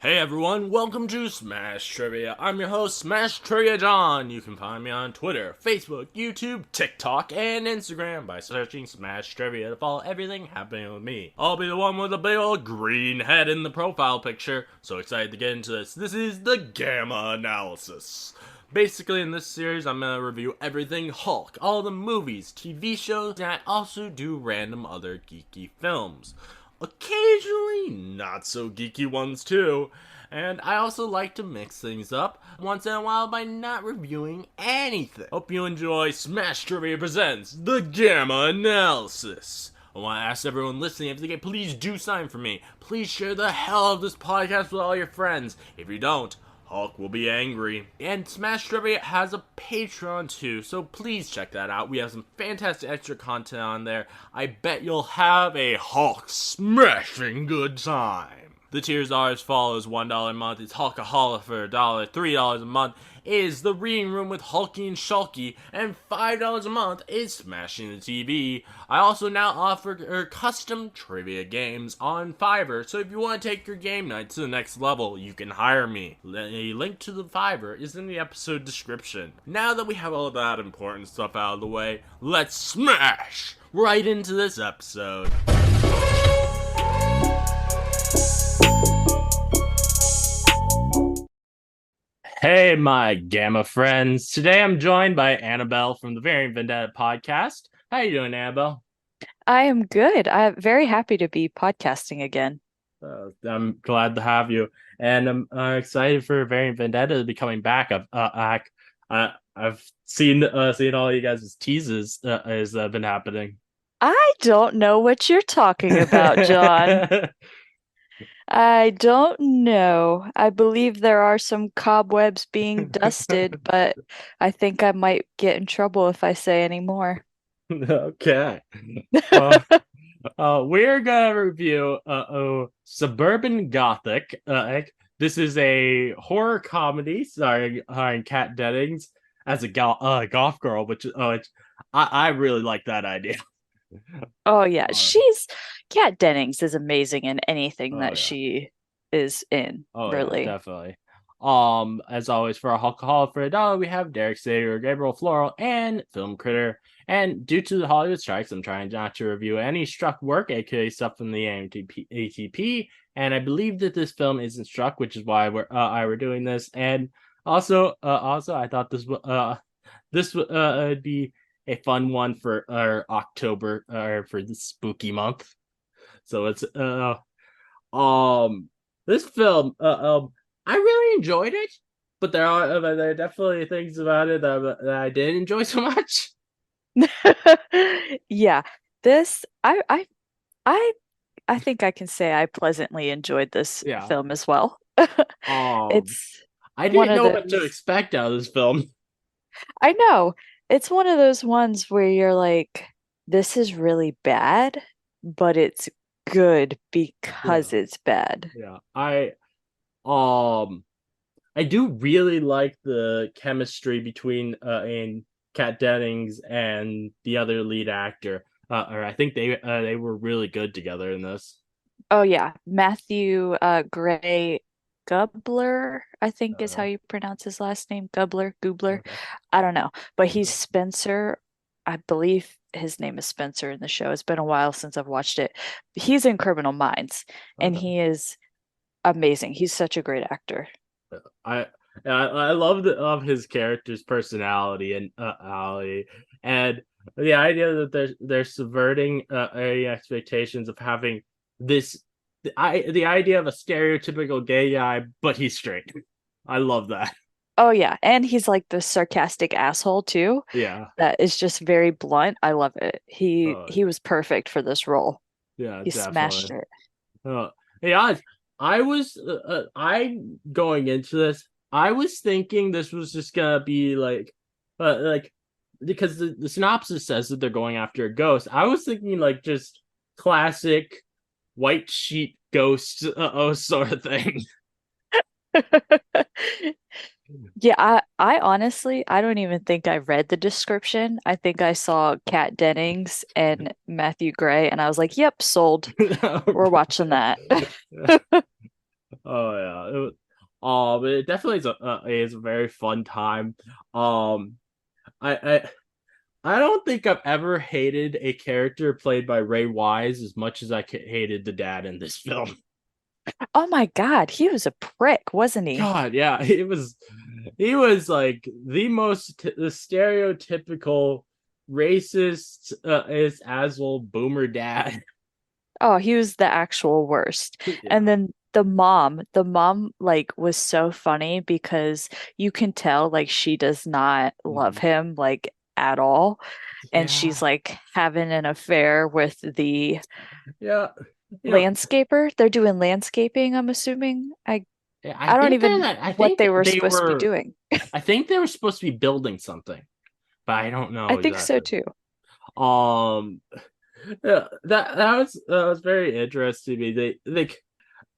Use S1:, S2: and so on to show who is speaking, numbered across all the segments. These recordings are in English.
S1: Hey everyone, welcome to Smash Trivia. I'm your host, Smash Trivia John. You can find me on Twitter, Facebook, YouTube, TikTok, and Instagram by searching Smash Trivia to follow everything happening with me. I'll be the one with the big old green head in the profile picture. So excited to get into this. This is the Gamma Analysis. Basically, in this series, I'm going to review everything Hulk, all the movies, TV shows, and I also do random other geeky films. Occasionally, not so geeky ones too. And I also like to mix things up once in a while by not reviewing anything. Hope you enjoy Smash Trivia Presents The Gamma Analysis. I want to ask everyone listening if they can please do something for me. Please share the hell out of this podcast with all your friends. If you don't, Hulk will be angry. And Smash Trivia has a Patreon too, so please check that out. We have some fantastic extra content on there. I bet you'll have a Hulk smashing good time. The tiers are as follows: $1 a month is Hulkaholic for $1, $3 a month is the Reading Room with Hulky and Shulky, and $5 a month is Smashing the TV. I also now offer custom trivia games on Fiverr, so if you want to take your game night to the next level, you can hire me. A link to the Fiverr is in the episode description. Now that we have all that important stuff out of the way, let's smash right into this episode. Hey, my Gamma friends. Today I'm joined by Annabelle from the Vendetta podcast. How you doing, Annabelle?
S2: I am good. I'm very happy to be podcasting again.
S1: I'm glad to have you, and I'm excited for Variant Vendetta to be coming back. I've seen all you guys' teases has been happening.
S2: I don't know what you're talking about, John. I don't know. I believe there are some cobwebs being dusted, but I think I might get in trouble if I say any more.
S1: Okay. Well, we're gonna review Suburban Gothic. This is a horror comedy starring Kat Dennings as a goth girl, which I really like that idea.
S2: Oh yeah,
S1: Uh,
S2: Kat Dennings is amazing in anything
S1: oh
S2: that
S1: yeah.
S2: she is in,
S1: Oh yeah,
S2: really.
S1: definitely. As always, for a alcohol for $1, we have Derek Sager, Gabriel Floral, and Film Critter. And due to the Hollywood strikes, I'm trying not to review any struck work, aka stuff from the AMPTP. And I believe that this film isn't struck, which is why we're doing this. And also, I thought this would be a fun one for October for the spooky month. So it's um this film I really enjoyed it, but there are definitely things about it that I didn't enjoy so much.
S2: Yeah, this I I think I can say I pleasantly enjoyed this
S1: Yeah.
S2: film as well.
S1: Um
S2: It's
S1: I
S2: one
S1: didn't
S2: of
S1: know what to
S2: those,
S1: expect out of this film.
S2: I know, it's one of those ones where you're like, this is really bad, but it's good because
S1: Yeah.
S2: it's bad.
S1: Yeah. Um I do really like the chemistry between and Kat Dennings and the other lead actor. Or I think they were really good together in this.
S2: Oh yeah, Matthew Gray Gubler, I think is how
S1: Uh,
S2: you pronounce his last name. Gubler.
S1: okay.
S2: I don't know, but he's Spencer. I believe his name is Spencer in the show. It's been a while since I've watched it. He's in Criminal Minds, and
S1: Okay.
S2: he is amazing. He's such a great actor.
S1: I I love of his character's personality and and the idea that they're subverting any expectations of having this the idea of a stereotypical gay guy, but he's straight. I love that.
S2: Oh yeah, and he's like the sarcastic asshole too.
S1: Yeah.
S2: That is just very blunt. I love it. He
S1: Oh
S2: he was perfect for this role.
S1: yeah,
S2: He smashed
S1: definitely.
S2: it.
S1: Uh, yeah, I going into this, I was thinking this was just gonna be like because the synopsis says that they're going after a ghost. I was thinking like just classic white sheet ghost sort of thing.
S2: Yeah, I honestly, I don't even think I read the description. I think I saw Kat Dennings and Matthew Gray, and I was like, yep, sold. We're watching that.
S1: Oh yeah. It definitely is a very fun time. Um, I, I I don't think I've ever hated a character played by Ray Wise as much as I hated the dad in this film.
S2: Oh my God, he was a prick, wasn't he?
S1: God, yeah, he was like the stereotypical racist is asshole boomer dad.
S2: Oh, he was the actual worst. And
S1: Yeah.
S2: then the mom like was so funny because you can tell like she does not love
S1: Mhm.
S2: him like at all. And
S1: Yeah.
S2: she's like having an affair with the
S1: Yeah. You know,
S2: landscaper. They're doing landscaping, I'm assuming. I
S1: yeah, I
S2: I don't
S1: think they're
S2: even
S1: that I
S2: what
S1: think
S2: they were
S1: they
S2: supposed to be
S1: were
S2: doing.
S1: I think they were supposed to be building something, but I don't
S2: I
S1: know
S2: think so
S1: exactly.
S2: too.
S1: Um yeah, that was very interesting to me.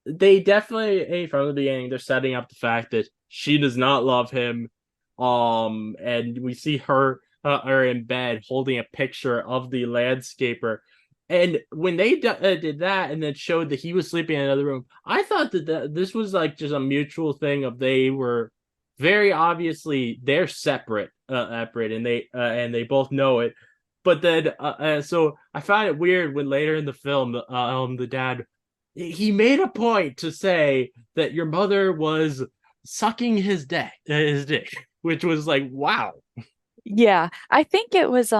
S1: They definitely from the beginning they're setting up the fact that she does not love him, and we see her in bed holding a picture of the landscaper, and when they did that and then showed that he was sleeping in another room, I thought that this was like just a mutual thing of they were very obviously they're separate, and they both know it, but then so I found it weird when later in the film the dad he made a point to say that your mother was sucking his dick, which was like, wow.
S2: Yeah, I think it was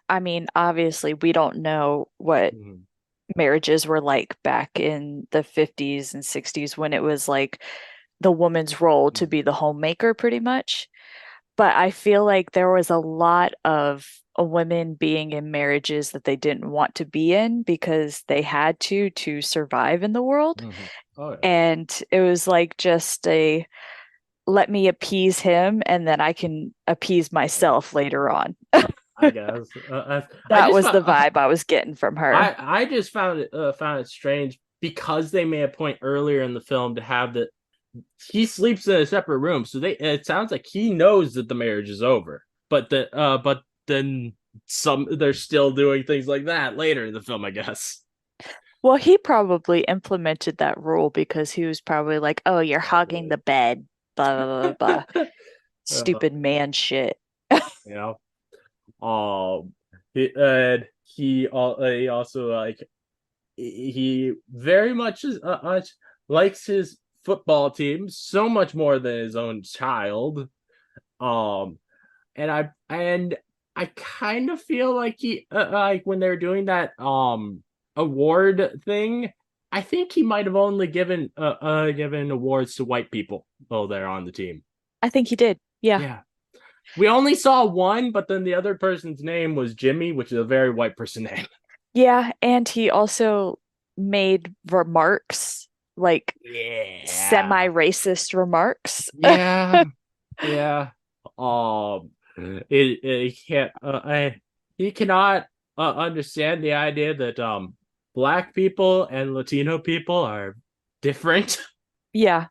S2: I mean, obviously we don't know what
S1: Mhm.
S2: marriages were like back in the 50s and 60s when it was like the woman's role to be the homemaker pretty much. But I feel like there was a lot of women being in marriages that they didn't want to be in because they had to survive in the world.
S1: Mhm. Oh yeah,
S2: And it was like just a let me appease him and then I can appease
S1: yeah.
S2: myself later on.
S1: I guess I
S2: That
S1: just
S2: was
S1: found
S2: the vibe I was getting from her.
S1: I just found it strange because they made a point earlier in the film to have that he sleeps in a separate room, so they it sounds like he knows that the marriage is over, but then they're still doing things like that later in the film, I guess.
S2: Well, he probably implemented that rule because he was probably like, "Oh, you're hogging
S1: Probably.
S2: the bed, blah blah blah, blah.
S1: uh,
S2: Stupid man shit."
S1: you know, he also like he very much likes his football team so much more than his own child. Um, and I kind of feel like he like when they're doing that award thing, I think he might have only given awards to white people while they're on the team.
S2: I think he did. Yeah.
S1: Yeah. We only saw one, but then the other person's name was Jimmy, which is a very white person name.
S2: Yeah, and he also made remarks, like
S1: Yeah.
S2: semi-racist remarks.
S1: Yeah. Yeah. Um, it can't. He cannot understand the idea that black people and Latino people are different.
S2: Yeah,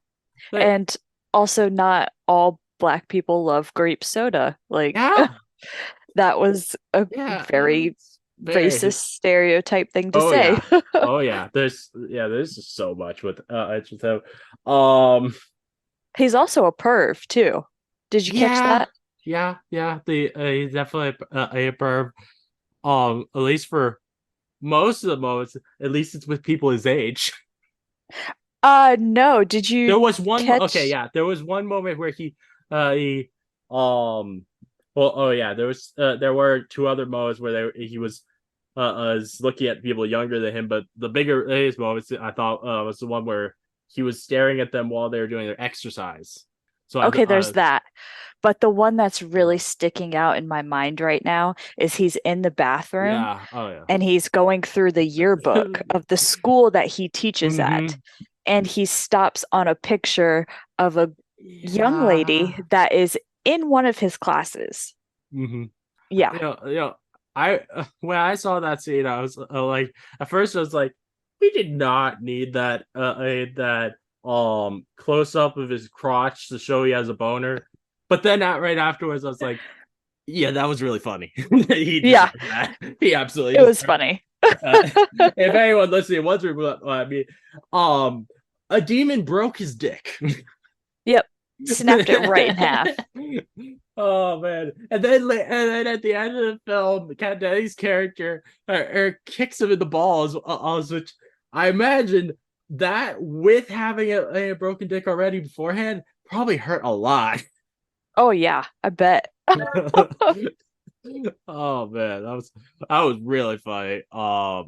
S1: But
S2: and also not all black people love grape soda. Like
S1: yeah,
S2: that was a
S1: yeah,
S2: very
S1: it's very.
S2: racist stereotype thing to
S1: Oh
S2: say.
S1: yeah, oh yeah. There's just so much with it's with him. Um,
S2: He's also a perv too. Did you catch
S1: yeah,
S2: that?
S1: yeah. He's definitely a perv. At least for most of the moments, at least it's with people his age.
S2: No, did
S1: There
S2: you
S1: was one. Okay,
S2: catch?
S1: yeah, there was one moment where he, well, oh yeah, there were two other moments where he was looking at people younger than him, but the bigger his moments I thought was the one where he was staring at them while they were doing their exercise. So
S2: Okay, there's that. But the one that's really sticking out in my mind right now is he's in the bathroom
S1: yeah, oh yeah,
S2: and he's going through the yearbook of the school that he teaches at.
S1: mm-hmm.
S2: And he stops on a picture of a young lady
S1: Yeah,
S2: that is in one of his classes.
S1: mm-hmm.
S2: Yeah.
S1: I when I saw that scene, I was like, at first I was like, we did not need that close up of his crotch to show he has a boner. But then right afterwards, I was like, yeah, that was really funny. He
S2: Yeah,
S1: deserved that. He absolutely
S2: it was
S1: deserved.
S2: funny.
S1: Uh, if anyone listening wondering what I mean, um, a demon broke his dick.
S2: Yep. Snapped it right in half.
S1: Oh man! And then at the end of the film, Kat Dennings' character kicks him in the balls, which I imagine that with having a broken dick already beforehand probably hurt a lot.
S2: Oh yeah, I bet.
S1: Oh man, that was really funny. Uh,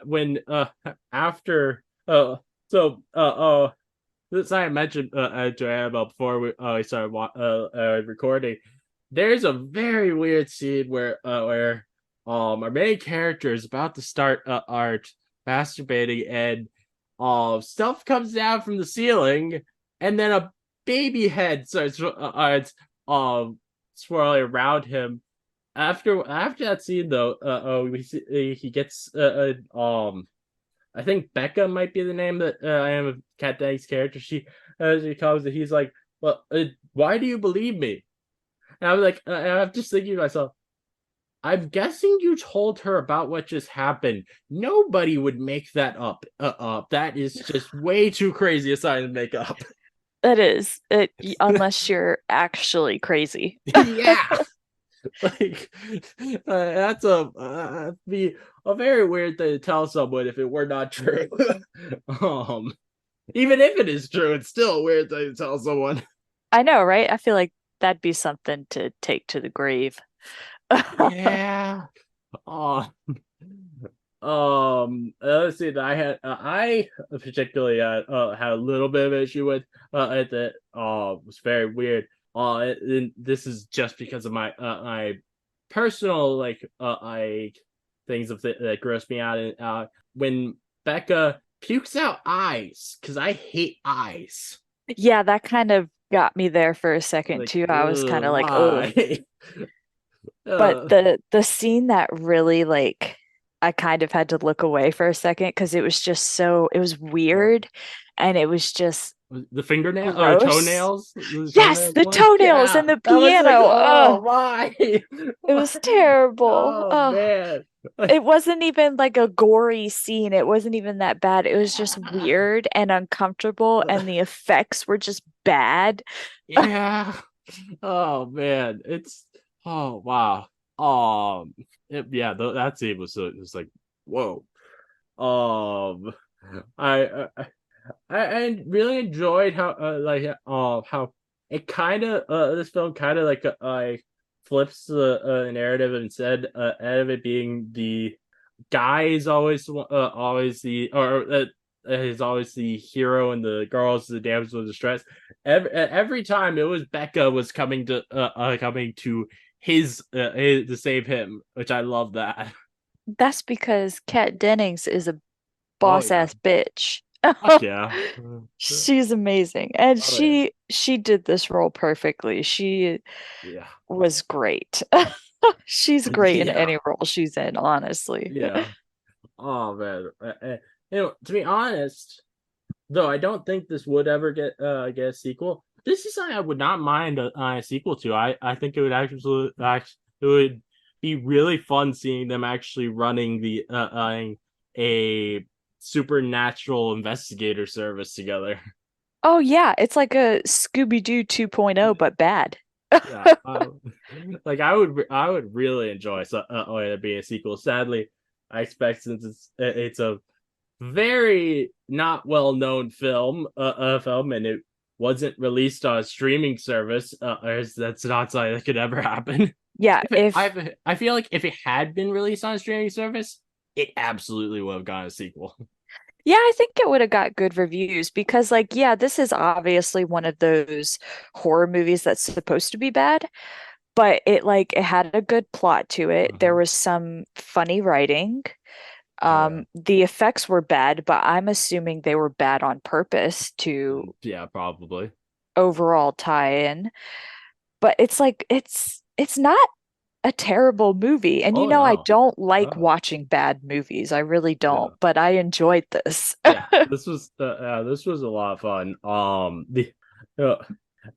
S1: when after so Since I mentioned to Annabelle before we started recording, there's a very weird scene where our main character is about to start art masturbating, and stuff comes down from the ceiling, and then a baby head starts swirling around him. After that scene though, we see, he gets I think Becca might be the name that I am of Kat Dennings' character. She comes and he's like, "Well, why do you believe me?" And I was like, I'm just thinking to myself, I'm guessing you told her about what just happened. Nobody would make that up. That is just way too crazy a sign to make up.
S2: That is it, unless you're actually crazy.
S1: Yeah, like that's be a very weird thing to tell someone if it were not true. um, Even if it is true, it's still a weird thing to tell someone.
S2: I know, right? I feel like that'd be something to take to the grave.
S1: Yeah. Oh. Let's see. I particularly had a little bit of issue with it that was very weird. And this is just because of my personal like things that gross me out. And when Becca pukes out eyes, because I hate eyes.
S2: Yeah, that kind of got me there for a second
S1: Like,
S2: too. I was kind of like, oh,
S1: why?
S2: but
S1: uh,
S2: the scene that really like I kind of had to look away for a second because it was
S1: uh,
S2: weird and it was just
S1: the fingernail or
S2: gross.
S1: toenails, the
S2: Yes,
S1: toenails
S2: the
S1: one.
S2: toenails
S1: Yeah,
S2: and the
S1: that was like,
S2: piano.
S1: oh,
S2: Oh,
S1: why?
S2: it was terrible.
S1: Oh
S2: Oh,
S1: man. Like,
S2: it wasn't even like a gory scene. It wasn't even that bad. It was just weird and uncomfortable, and the effects were just bad.
S1: yeah. Oh man, it's oh wow. Yeah, that scene was just like whoa. Um, I really enjoyed how it kind of this film kind of like flips the narrative, and instead out of it being the guy is always the or is always the hero and the girl is the damsel in distress. Every time it was Becca was coming to his to save him, which I love that.
S2: That's because Kat Dennings is a
S1: Oh
S2: boss
S1: yeah,
S2: ass bitch.
S1: fuck yeah.
S2: She's amazing. And
S1: Oh yeah,
S2: she did this role perfectly. She
S1: yeah,
S2: was great. She's great in
S1: yeah,
S2: any role she's in, honestly.
S1: yeah. Oh man, to be honest, though, I don't think this would ever get a sequel. This is something I would not mind a sequel to. I think it would be really fun seeing them actually running a supernatural investigator service together.
S2: Oh yeah, it's like a Scooby-Doo 2.0 but bad.
S1: Yeah, like I would really enjoy there being a sequel. Sadly, I expect since it's a very not well known film, and it wasn't released on a streaming service. That's not something that could ever happen.
S2: Yeah,
S1: If it,
S2: if
S1: I feel like if it had been released on a streaming service, it absolutely would have gotten a sequel.
S2: yeah, I think it would have got good reviews because like yeah, this is obviously one of those horror movies that's supposed to be bad, but it had a good plot to it. There
S1: Mhm.
S2: was some funny writing.
S1: Oh yeah,
S2: The effects were bad, but I'm assuming they were bad on purpose to
S1: yeah, probably.
S2: overall tie in. But it's like it's not a terrible movie. And you
S1: Oh
S2: know, I
S1: no,
S2: don't like
S1: oh
S2: watching bad movies. I really
S1: yeah.
S2: don't, but I enjoyed this.
S1: Yeah, this was a lot of fun.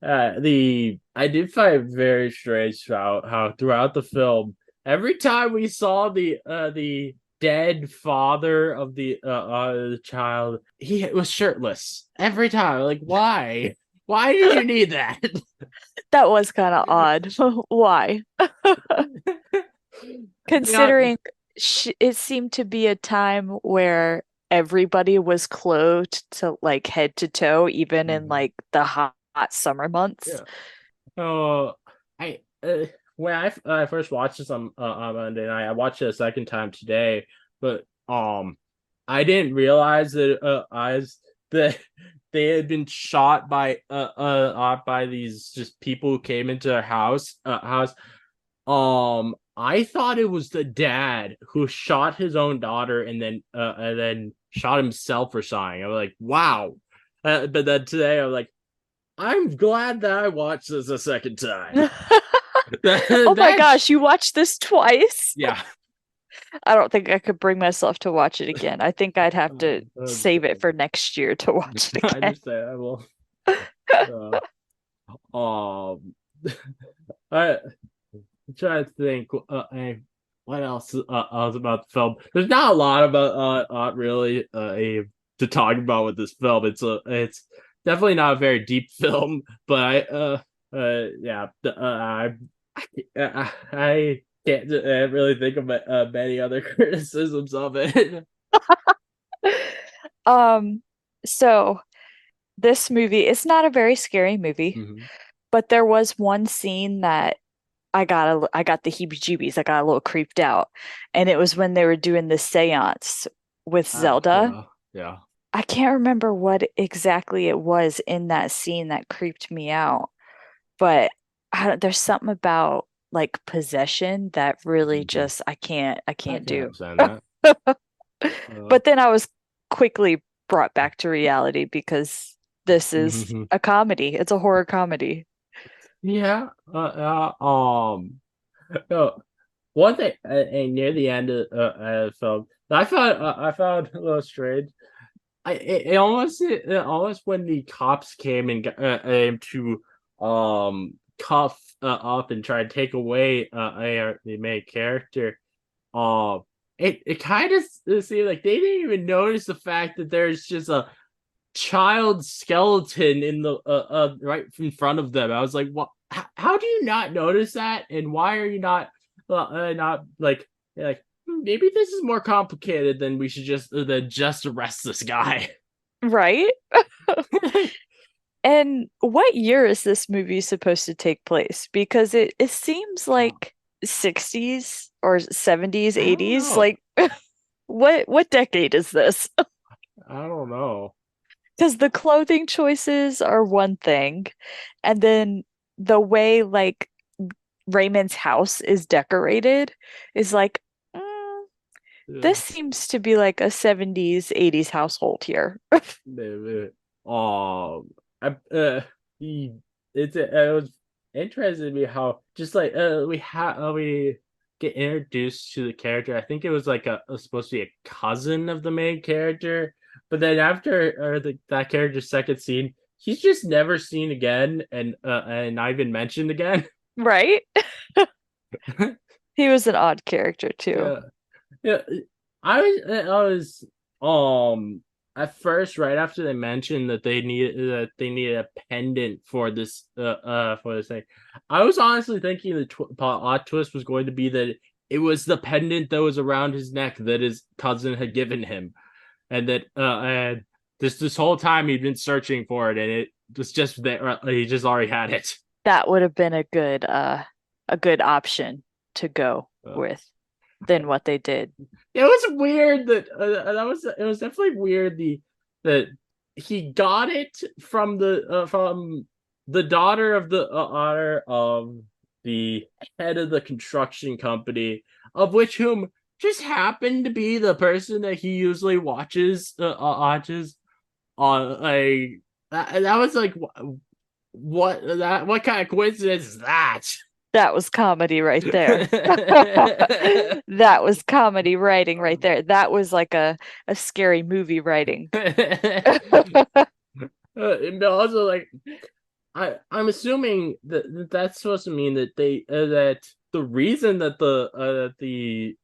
S1: Uh, the I did find it very strange how throughout the film, every time we saw the dead father of the child, he was shirtless every time. Like, why? Why did you need that?
S2: That was kind of odd. Why?
S1: Yeah.
S2: Considering it seemed to be a time where everybody was clothed to like head to toe, even in
S1: Mhm.
S2: like the hot summer months.
S1: Yeah. Oh, I when I first watched this on Monday night, I watched it a second time today, but I didn't realize that that they had been shot by these just people who came into their house. I thought it was the dad who shot his own daughter and then shot himself or something. I was like, wow. But then today I'm like, I'm glad that I watched this a second time.
S2: Oh my
S1: That's
S2: gosh, you watched this twice?
S1: yeah.
S2: I don't think I could bring myself to watch it again. I think I'd have to save it for next year to watch it again.
S1: Understandable. Uh, um, I'm trying to think. What else about the film? There's not a lot about really to talk about with this film. It's definitely not a very deep film, but yeah, I can't really think of many other criticisms of it.
S2: Um, so this movie, it's not a very scary movie,
S1: Mhm.
S2: but there was one scene that I got the heebie-jeebies. I got a little creeped out. And it was when they were doing the seance with Zelda.
S1: Yeah, yeah.
S2: I can't remember what exactly it was in that scene that creeped me out, but there's something about like possession that really
S1: Mhm.
S2: just I
S1: I
S2: can't
S1: can
S2: do.
S1: understand that. Uh,
S2: But then I was quickly brought back to reality because this is
S1: mhm.
S2: a comedy. It's a horror comedy.
S1: Yeah. No, one thing, near the end of the film, that I found a little strange. It almost when the cops came and aimed to cuff up and try to take away the main character. Um, it kind of seemed like they didn't even notice the fact that there's just a child skeleton in the right in front of them. I was like, what? How do you not notice that? And why are you not like maybe this is more complicated than we should just arrest this guy.
S2: Right? And what year is this movie supposed to take place? Because it seems like 60s or 70s,
S1: I don't
S2: 80s.
S1: know.
S2: Like what decade is this?
S1: I don't know.
S2: Because the clothing choices are one thing, and then the way like Raymond's house is decorated is like, this
S1: Yeah,
S2: seems to be like a 70s, 80s household here.
S1: maybe. I he, it was interesting to me how just like we get introduced to the character. I think it was like supposed to be a cousin of the main character, but then after that character's second scene, he's just never seen again and not even mentioned again.
S2: Right? He was an odd character too.
S1: Yeah. Yeah, I was at first right after they mentioned that they needed a pendant for this thing. I was honestly thinking the plot twist was going to be that it was the pendant that was around his neck that his cousin had given him, and that and this whole time he'd been searching for it, and it was just there. He just already had it.
S2: That would have been a good option to go
S1: Uh,
S2: with than what they did.
S1: It was weird that it was definitely weird that he got it from the daughter of the owner of the head of the construction company, of which whom just happened to be the person that he usually watches on like that was like what kind of coincidence is that?
S2: That was comedy right there. That was comedy writing right there. That was like a scary movie writing.
S1: And also, like, I'm assuming that that's supposed to mean that the reason that the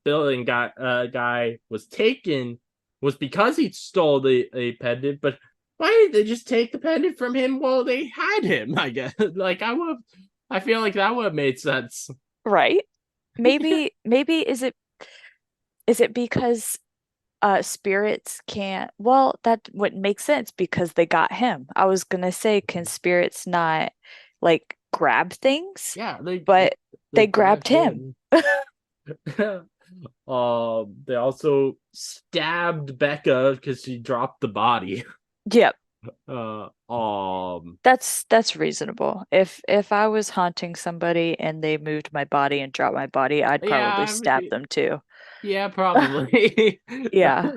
S1: building guy was taken was because he stole the a pendant, but why did they just take the pendant from him while they had him? I guess like I feel like that would have made sense.
S2: Right? Maybe is it because spirits can't, well, that wouldn't make sense because they got him. I was gonna say, can spirits not like grab things?
S1: Yeah,
S2: But
S1: they
S2: they grabbed
S1: grabbed
S2: him.
S1: him. They also stabbed Becca because she dropped the body.
S2: Yep,
S1: Uh,
S2: that's reasonable. If I was haunting somebody and they moved my body and dropped my body, I'd
S1: yeah,
S2: probably stab them too.
S1: yeah, probably.
S2: Yeah.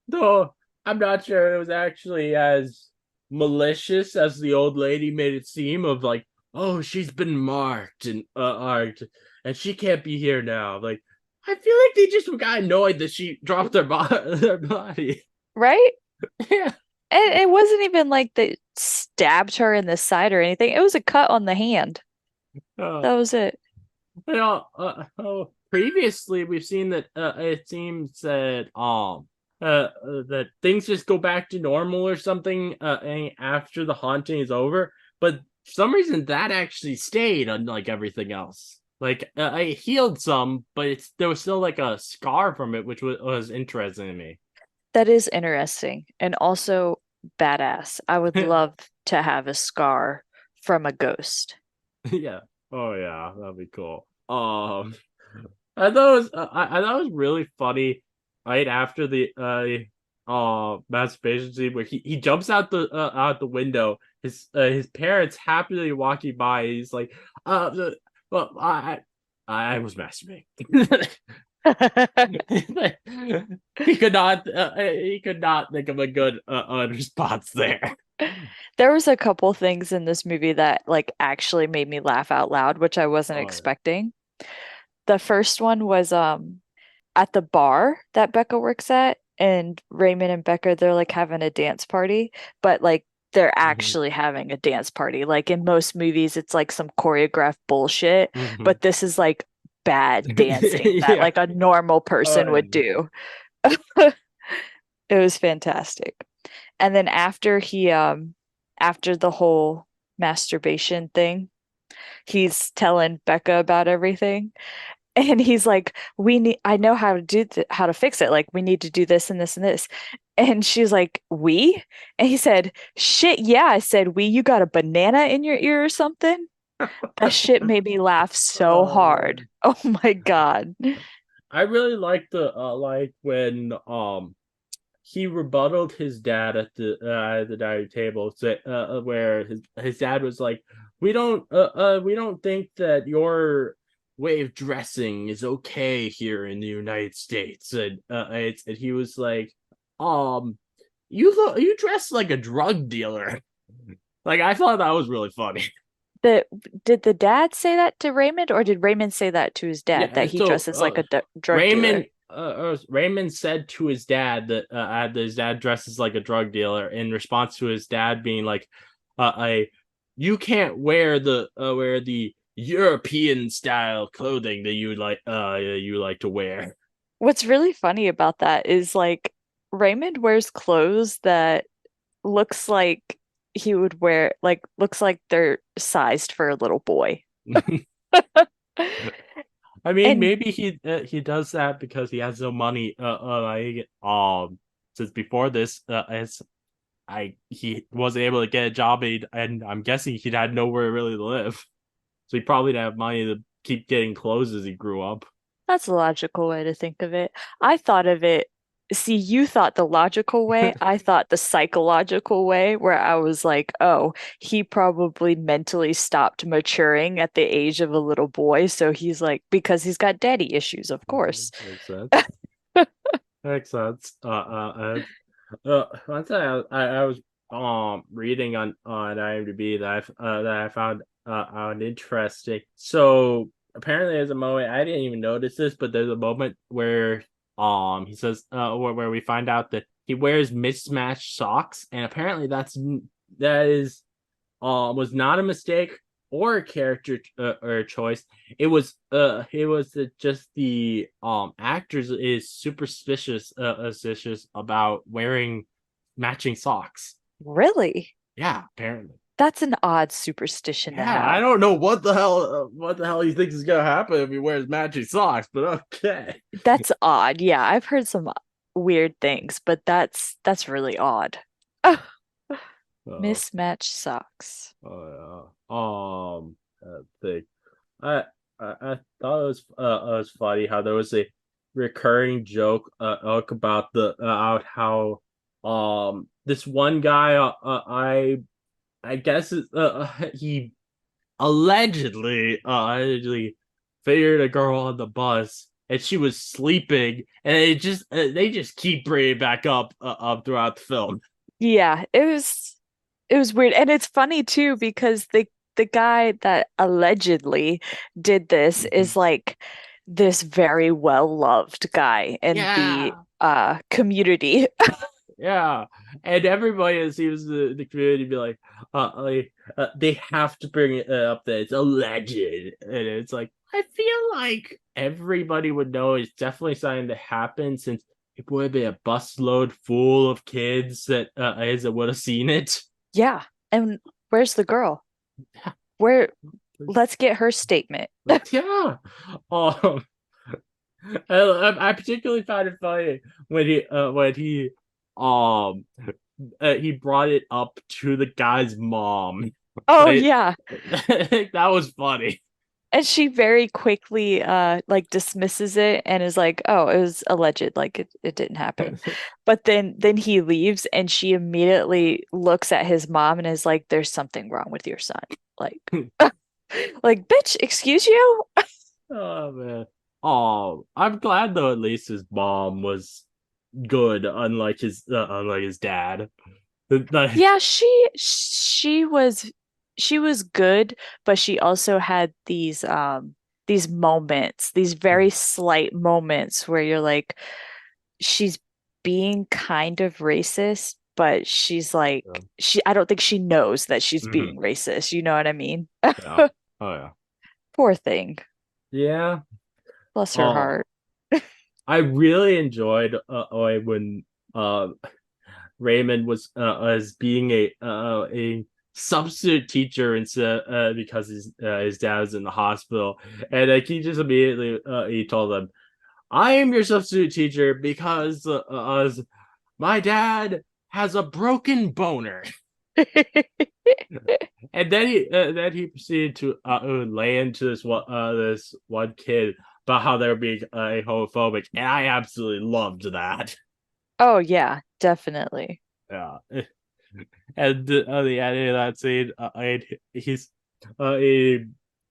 S1: Though I'm not sure it was actually as malicious as the old lady made it seem. Of like, oh, she's been marked and marked, and she can't be here now. Like, I feel like they just got annoyed that she dropped their body.
S2: Right?
S1: Yeah.
S2: And it wasn't even like they stabbed her in the side or anything. It was a cut on the hand.
S1: Uh,
S2: That was it.
S1: Previously we've seen that it seems that that things just go back to normal or something after the haunting is over, but for some reason that actually stayed, unlike everything else. Like I healed some, but there was still like a scar from it, which was interesting to me.
S2: That is interesting and also badass. I would love to have a scar from a ghost.
S1: Yeah. Oh yeah, that'd be cool. I thought it was really funny right after the masturbation scene where he jumps out the window. His parents happily walking by. He's like, well, I was masturbating. He could not think of a good response there.
S2: There was a couple things in this movie that like actually made me laugh out loud, which I wasn't
S1: Oh
S2: expecting. The first one was at the bar that Becca works at, and Raymond and Becca, they're like having a dance party, but like they're
S1: yeah.
S2: actually having a dance party. Like in most movies, it's like some choreographed bullshit,
S1: Hmm.
S2: but this is like bad dancing that
S1: Yeah.
S2: like a normal
S1: Oh
S2: person
S1: yeah.
S2: would do. It was fantastic. And then after the whole masturbation thing, he's telling Becca about everything. And he's like, "We need. I know how to how to fix it. Like, we need to do this and this and this." And she's like, "We?" And he said, "Shit, yeah." I said, "We." You got a banana in your ear or something? That shit made me laugh so hard.
S1: Man.
S2: Oh my God.
S1: I really like the like when he rebutted his dad at the dining table, where his dad was like, we don't think that your way of dressing is okay here in the United States." And and he was like, um you dress like a drug dealer. Like, I thought that was really funny.
S2: The did the dad say that to Raymond, or did Raymond say that to his dad
S1: Yeah,
S2: that he
S1: so
S2: dresses like a drug dealer?
S1: Raymond said to his dad that his dad dresses like a drug dealer, in response to his dad being like, "I you can't wear the European style clothing that you like to wear."
S2: What's really funny about that is like Raymond wears clothes that looks like he would wear, like looks like they're sized for a little boy.
S1: I mean,
S2: And
S1: maybe he does that because he has no money. Like since before this, as he wasn't able to get a job, and I'm guessing he had nowhere really to live, so he probably didn't have money to keep getting clothes as he grew up.
S2: that's a logical way to think of it. I thought of it. See, you thought the logical way. I thought the psychological way, where I was like, oh, he probably mentally stopped maturing at the age of a little boy. So he's like, because he's got daddy issues, of course.
S1: Makes sense. Makes sense. One thing I was reading on IMDb that I found interesting. So apparently there's a moment, I didn't even notice this, but there's a moment where he says where we find out that he wears mismatched socks, and apparently that is was not a mistake or a character or a choice. Just the actors is superstitious suspicious about wearing matching socks.
S2: Really?
S1: Yeah, apparently.
S2: That's an odd superstition to
S1: Yeah, I
S2: have.
S1: don't know what the hell he thinks is gonna happen if he wears matching socks, but okay.
S2: That's odd. Yeah, I've heard some weird things, but that's really odd.
S1: Uh,
S2: Mismatched socks.
S1: thing. I, I thought it was funny how there was a recurring joke about the out how this one guy I guess he allegedly figured a girl on the bus and she was sleeping and they just keep bringing it back up throughout the film.
S2: Yeah, it was weird. And it's funny too because the guy that allegedly did this is like this very well-loved guy in the
S1: Yeah.
S2: community.
S1: Yeah, and everybody that seems the community be they have to bring it up that it's a legend, and it's like I feel like everybody would know it's definitely something that happened since it would have been a busload full of kids that would have seen it.
S2: Yeah. And where's the girl? Where let's get her statement.
S1: But yeah, um, I particularly found it funny um he brought it up to the guy's mom.
S2: Oh
S1: Like
S2: yeah.
S1: that was funny.
S2: And she very quickly like dismisses it and is like, "Oh, it was alleged, like it didn't happen." But then he leaves and she immediately looks at his mom and is like, "There's something wrong with your son." Like like, "Bitch, excuse you?"
S1: Oh man. Oh, I'm glad though. At least his mom was good, unlike his dad.
S2: Yeah, she was good, but she also had these moments, these very slight moments where you're like, she's being kind of racist, but she's like I don't think she knows that she's
S1: Mhm.
S2: being racist. You know what I mean?
S1: Yeah. Oh yeah.
S2: Poor thing.
S1: Yeah.
S2: Bless her
S1: Oh,
S2: heart.
S1: I really enjoyed when uh Raymond was as being a substitute teacher instead because his dad was in the hospital, and like he just immediately he told them, "I am your substitute teacher because my dad has a broken boner," and then he proceeded to lay into this one kid about how they were being homophobic, and I absolutely loved that.
S2: Oh yeah, definitely.
S1: Yeah. And the end of that scene, and he's he,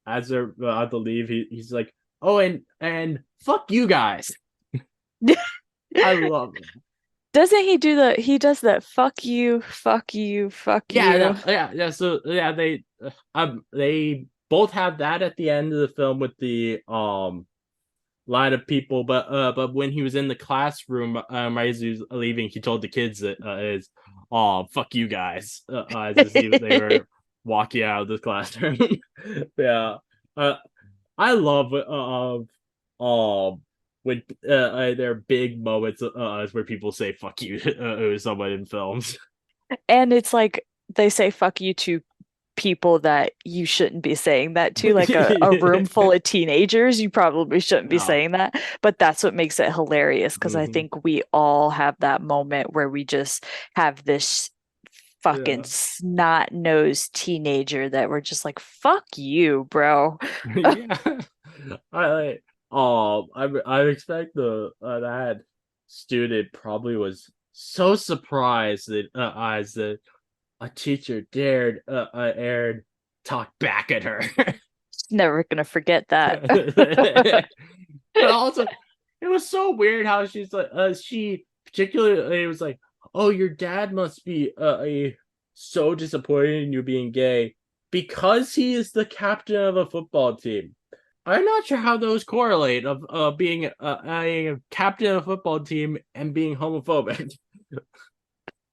S1: as they're about to leave, he's like, "Oh, and fuck you guys." I love it.
S2: Doesn't he does that fuck you, fuck you, fuck you.
S1: Yeah. So yeah, they both have that at the end of the film with the line of people, but when he was in the classroom, right as he was leaving, he told the kids that is, "Oh, fuck you guys," as they were walking out of the classroom. Yeah, uh, I love when there are big moments where people say "fuck you" to someone in films.
S2: And it's like they say fuck you to people that you shouldn't be saying that to, like a room full of teenagers. You probably shouldn't be
S1: Yeah.
S2: saying that. But that's what makes it hilarious because I
S1: Mhm.
S2: think we all have that moment where we just have this fucking
S1: Yeah.
S2: snot-nosed teenager that we're just like, fuck you, bro.
S1: Yeah. I I expect the that student probably was so surprised that as a teacher dared talk back at her.
S2: Never gonna forget that.
S1: But also, it was so weird how she's like, she particularly was like, "Oh, your dad must be so disappointed in you being gay because he is the captain of a football team." I'm not sure how those correlate of being a captain of a football team and being homophobic.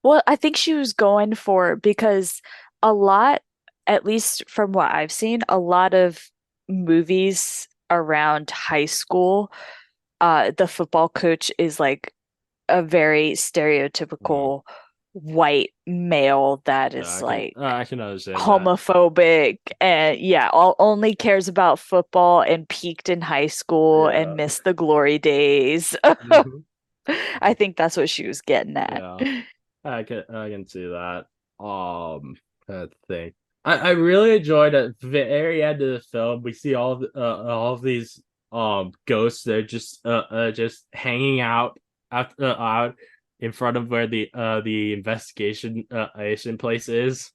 S2: Well, I think she was going for because a lot at least from what I've seen, a lot of movies around high school, the football coach is like a very
S1: Mm.
S2: stereotypical white male that
S1: Yeah,
S2: is like
S1: I can understand that.
S2: homophobic and yeah, only cares about football and peaked in high school and
S1: Yeah.
S2: missed the glory days.
S1: Mhm.
S2: I think that's what she was getting at.
S1: Yeah. I can see that. That thing. I really enjoyed at the very end of the film. We see all of these ghosts. They're just hanging out in front of where the investigation Asian place is,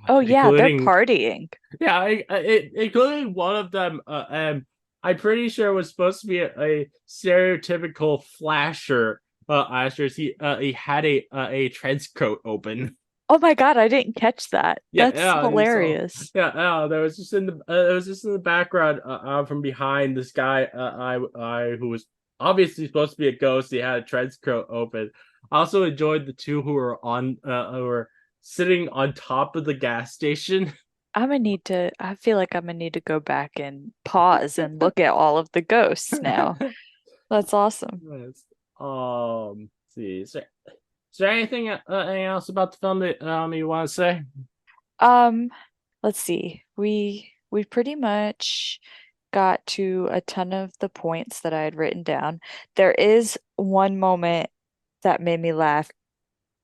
S2: Oh yeah, they're
S1: including
S2: partying.
S1: yeah, including one of them. I'm pretty sure was supposed to be a stereotypical flasher. Asher, he had a trench coat open.
S2: Oh my God, I didn't catch that.
S1: Yeah,
S2: That's
S1: yeah. So
S2: hilarious.
S1: yeah, there was just there was just in the background from behind this guy. I who was obviously supposed to be a ghost. He had a trench coat open. I also enjoyed the two who were sitting on top of the gas station.
S2: I feel like I'm gonna need to go back and pause and look at all of the ghosts now. That's awesome.
S1: Yes. Let's see. Is there anything else about the film that you want to say?
S2: Um, let's see. We pretty much got to a ton of the points that I had written down. There is one moment that made me laugh.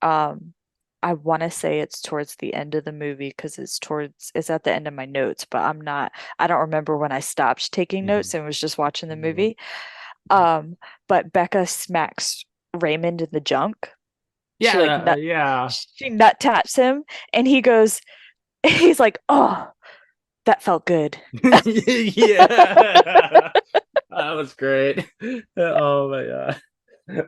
S2: Um, I want to say it's towards the end of the movie because it's at the end of my notes, but I don't remember when I stopped taking notes
S1: Mhm.
S2: and was just watching the
S1: Mhm.
S2: movie. But Becca smacks Raymond in the junk. She like
S1: Yeah, yeah.
S2: she nut taps him and he goes, he's like, oh, that felt good.
S1: Yeah. That was great. Oh my god.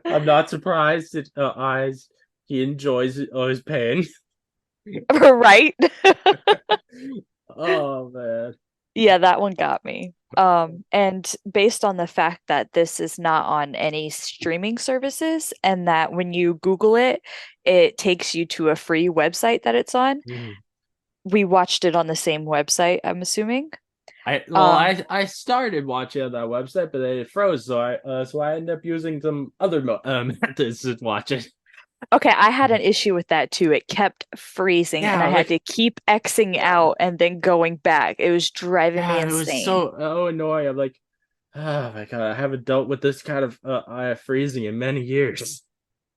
S1: I'm not surprised that eyes he enjoys his pain.
S2: Right?
S1: Oh man.
S2: Yeah, that one got me. And based on the fact that this is not on any streaming services and that when you Google it, it takes you to a free website that it's on,
S1: Mhm.
S2: we watched it on the same website, I'm assuming.
S1: I started watching on that website, but then it froze, so I ended up using some other methods to watch it.
S2: Okay, I had an issue with that too. It kept freezing and
S1: Yeah,
S2: I had
S1: like
S2: to keep Xing out and then going back. It was driving me
S1: yeah, it was
S2: insane.
S1: so annoying. I'm like, oh my god, I haven't dealt with this kind of freezing in many years.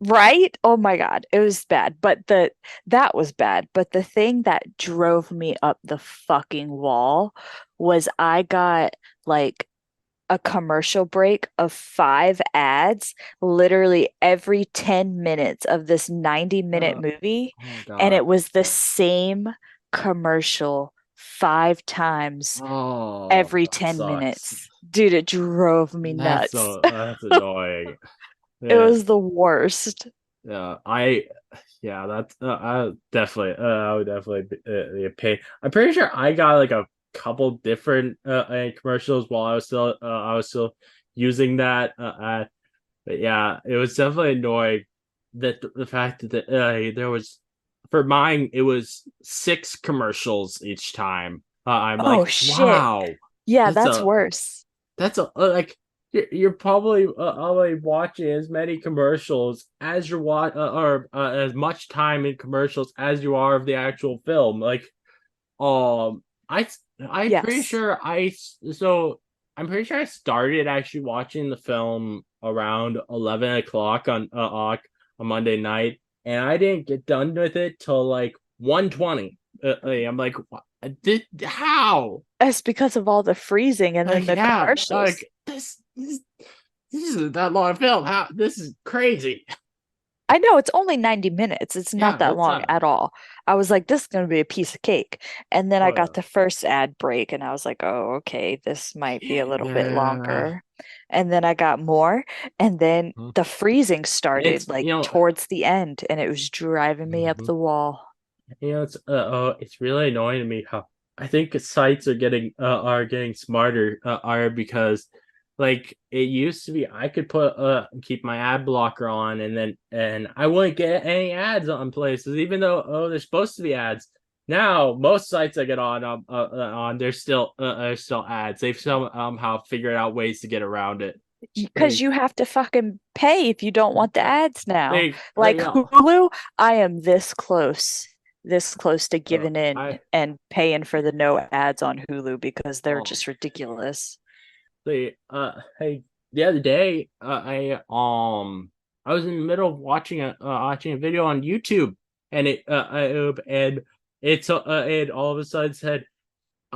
S2: Right? Oh my God, it was bad. But the that was bad. But the thing that drove me up the fucking wall was I got like a commercial break of 5 ads literally every 10 minutes of this 90-minute
S1: Uh,
S2: movie,
S1: oh my
S2: and
S1: god.
S2: it was the same commercial 5 times
S1: Oh,
S2: every
S1: that
S2: 10
S1: sucks.
S2: minutes. Dude, it drove me nuts.
S1: That's annoying.
S2: It
S1: Yeah,
S2: was the worst.
S1: yeah. Yeah, that's I would definitely be a pain. I'm pretty sure I got like a couple different commercials while I was still using that. But yeah, it was definitely annoying that the fact that there was for mine it was 6 commercials each time. I'm
S2: Oh
S1: like,
S2: shit.
S1: wow,
S2: Yeah,
S1: that's
S2: that's
S1: a
S2: worse.
S1: like you're probably watching as many commercials as you're or as much time in commercials as you are of the actual film. Like, um, I I'm pretty
S2: Yes.
S1: sure so I'm pretty sure I started actually watching the film around 11 o'clock on a Monday night, and I didn't get done with it till like 1:20. I'm like, what? Did how?
S2: It's because of all the freezing and then
S1: Like,
S2: the
S1: yeah,
S2: commercials.
S1: this isn't that long film. How this is crazy.
S2: I know it's only 90 minutes. It's not
S1: Yeah,
S2: that
S1: it's
S2: long at all. I was like, this is going to be a piece of cake. And then I
S1: oh
S2: got
S1: yeah.
S2: the first ad break and I was like, oh, okay, this might be a little bit
S1: Yeah.
S2: longer. And then I got more. And then
S1: Mhm.
S2: the freezing started
S1: It's
S2: like towards the end and it was driving me up
S1: mhm.
S2: the wall.
S1: It's really annoying to me how I think sites are getting smarter are because like it used to be I could put keep my ad blocker on and I wouldn't get any ads on places even though there's supposed to be ads. now most sites I get on there's still ads. They've somehow figured out ways to get around it.
S2: Because
S1: They
S2: you have to fucking pay if you don't want the ads now.
S1: they
S2: Like Hulu, I am this close to giving in
S1: I
S2: and paying for the no ads on Hulu because they're
S1: um
S2: just ridiculous.
S1: they hey the other day I was in the middle of watching a video on YouTube, and it all of a sudden said,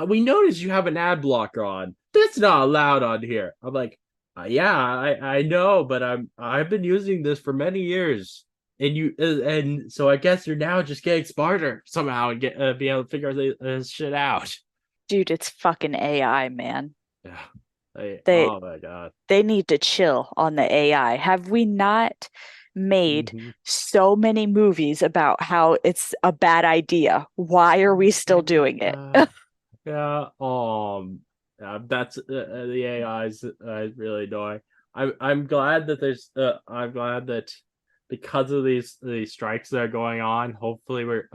S1: we noticed you have an ad blocker on. That's not allowed on here. I'm like, yeah, I know, but I've been using this for many years, and so I guess you're now just getting smarter somehow and be able to figure this shit out.
S2: Dude, it's fucking AI, man.
S1: Yeah,
S2: They
S1: oh my god.
S2: they need to chill on the AI. Have we not made
S1: Mm-hmm.
S2: so many movies about how it's a bad idea? Why are we still doing it?
S1: Yeah. That's the AI is really annoying. I'm glad that I'm glad that because of these strikes that are going on, hopefully they're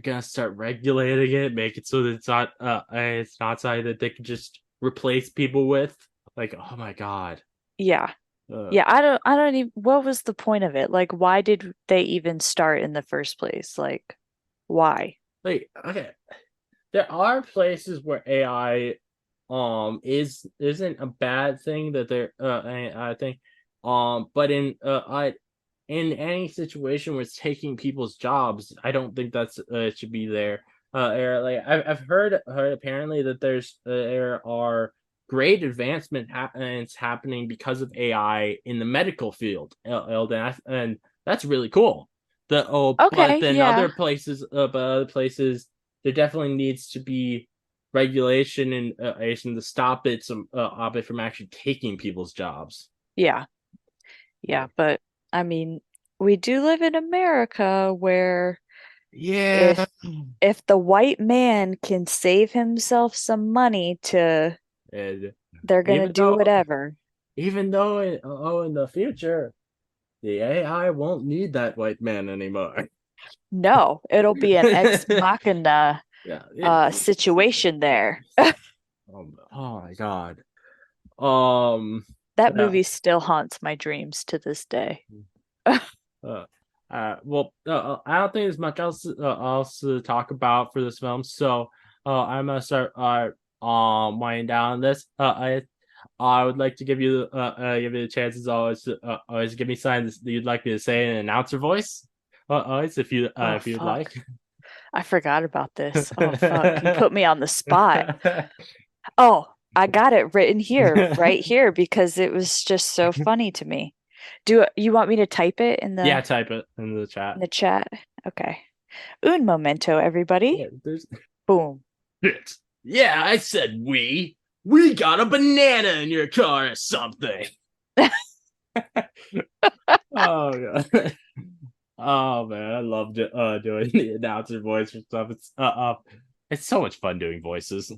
S1: gonna start regulating it, make it so that it's not something that they can just replace people with. Like, oh my god.
S2: Yeah.
S1: Uh,
S2: Yeah, I don't even what was the point of it? Like why did they even start in the first place? Like why?
S1: like, okay, there are places where AI isn't a bad thing that they're I think but in any situation where it's taking people's jobs, I don't think that's it should be there. Like I've heard apparently that there are great advancements happening because of AI in the medical field, and that's really cool. But
S2: Okay,
S1: then
S2: yeah.
S1: other places, there definitely needs to be regulation and to stop it from actually taking people's jobs.
S2: Yeah. Yeah,
S1: Like,
S2: but I mean, we do live in America where
S1: yeah,
S2: if if the white man can save himself some money to
S1: and
S2: they're gonna
S1: even
S2: do
S1: though
S2: whatever.
S1: in the future the AI won't need that white man anymore.
S2: No, it'll be an ex machina
S1: Yeah,
S2: situation there.
S1: oh my god. Um,
S2: That
S1: yeah.
S2: movie still haunts my dreams to this day.
S1: Uh, I don't think there's much else to talk about for this film, so I'm gonna start winding down this. I would like to give you the chance as always to always give me signs that you'd like me to say in an announcer voice. Always,
S2: Oh
S1: if you'd like.
S2: fuck. I forgot about this. Oh fuck. You put me on the spot. Oh, I got it written here, right here, because it was just so funny to me. Do you want me to type it
S1: Yeah, type it in the
S2: in
S1: chat.
S2: the chat? Okay. Un momento,
S1: Yeah,
S2: everybody.
S1: there's
S2: Boom.
S1: it. Yeah, I said we. We got a banana in your car or something. Oh god. Oh man, I loved it doing the announcer voice for stuff. It's so much fun doing voices.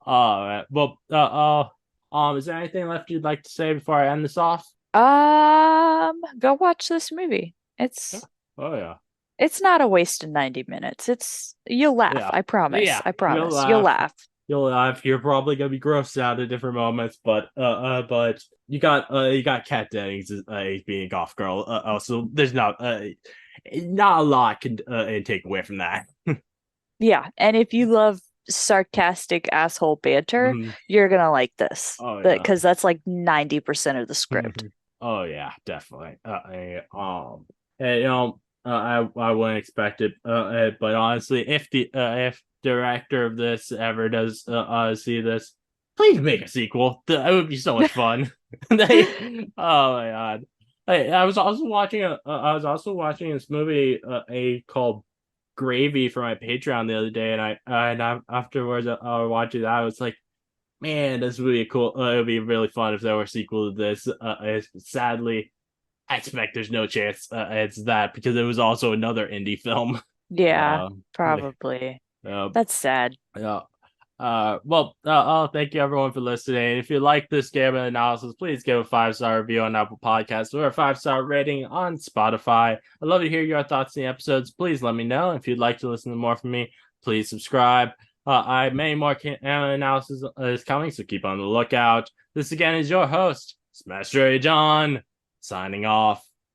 S1: Oh man. Well is there anything left you'd like to say before I end this off?
S2: Go watch this movie.
S1: Yeah.
S2: It's
S1: Oh yeah.
S2: it's not a waste of 90 minutes. You'll laugh.
S1: Yeah.
S2: I promise.
S1: Yeah.
S2: I
S1: You'll
S2: promise. You'll
S1: laugh.
S2: laugh.
S1: You'll laugh. You're probably gonna be grossed out at different moments, but you got Kat Dennings being a golf girl. So there's not a lot can take away from that.
S2: Yeah, and if you love sarcastic asshole banter,
S1: Mhm.
S2: you're gonna like this.
S1: Oh yeah.
S2: Because that's like 90% of the script.
S1: Oh yeah, definitely. And, I wouldn't expect it. But honestly, if director of this ever does see this, please make a sequel. That would be so much fun. Oh my god. I was also watching this movie called Gravy for my Patreon the other day, and afterwards I was watching that. I was like, man, this would be cool. It would be really fun if there were a sequel to this. Sadly, I expect there's no chance it's that because it was also another indie film.
S2: Yeah,
S1: Uh,
S2: probably.
S1: uh,
S2: That's sad.
S1: yeah. Thank you everyone for listening. If you like this game of analysis, please give a 5-star review on Apple Podcasts or a 5-star rating on Spotify. I'd love to hear your thoughts on the episodes. Please let me know. If you'd like to listen to more from me, please subscribe. Many more analysis is coming, so keep on the lookout. This again is your host, Smash Ray John, signing off.